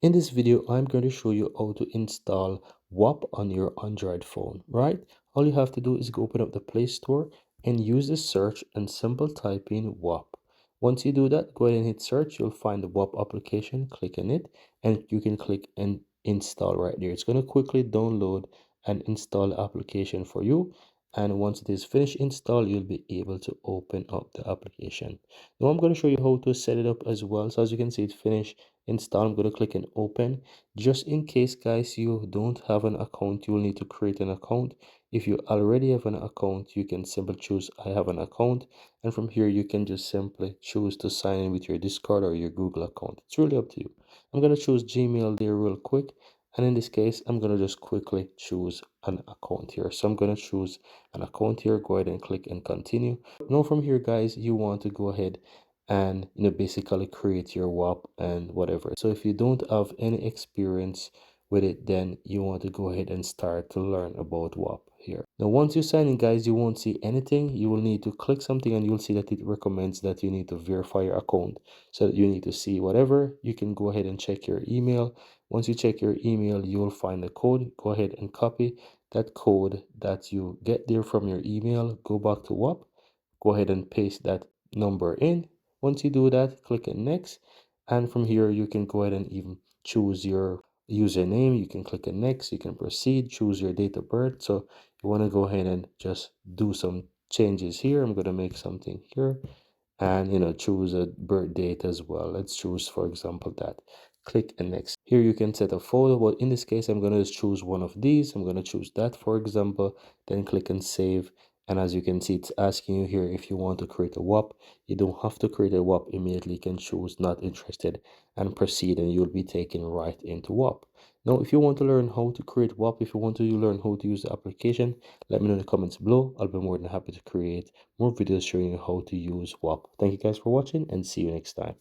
In this video, I'm going to show you how to install Whop on your Android phone, right? All you have to do is go open up the Play Store and use the search and simple type in Whop. Once you do that, go ahead and hit search. You'll find the Whop application, click on it, and you can click and install right there. It's going to quickly download and install the application for you. And once it is finished install, you'll be able to open up the application. Now I'm going to show you how to set it up as well. So as you can see, it's finished install. I'm going to click and open. Just in case guys you don't have an account, you will need to create an account. If you already have an account, you can simply choose I have an account, and from here you can just simply choose to sign in with your Discord or your Google account. It's really up to you. I'm going to choose Gmail there real quick, and in this case I'm going to just quickly choose an account here. So I'm going to choose an account here. Go ahead and click and continue. Now from here guys, you want to go ahead and basically create your WAP and whatever. So if you don't have any experience with it, then you want to go ahead and start to learn about WAP here. Now once you sign in guys, you won't see anything. You will need to click something and you'll see that it recommends that you need to verify your account. So that you need to see whatever, you can go ahead and check your email. Once you check your email, you will find the code. Go ahead and copy that code that you get there from your email. Go back to WAP, go ahead and paste that number in. Once you do that, click on next, and from here you can go ahead and even choose your username. You can click on next, you can proceed, choose your date of birth. So you want to go ahead and just do some changes here. I'm going to make something here, and choose a birth date as well. Let's choose for example that. Click and next. Here you can set a photo, but in this case I'm going to just choose one of these. I'm going to choose that for example, then click and save. And as you can see, it's asking you here if you want to create a WAP. You don't have to create a WAP immediately. You can choose not interested and proceed, and you'll be taken right into WAP. Now if you want to learn how to create WAP, if you want to learn how to use the application, let me know in the comments below. I'll be more than happy to create more videos showing you how to use WAP. Thank you guys for watching, and see you next time.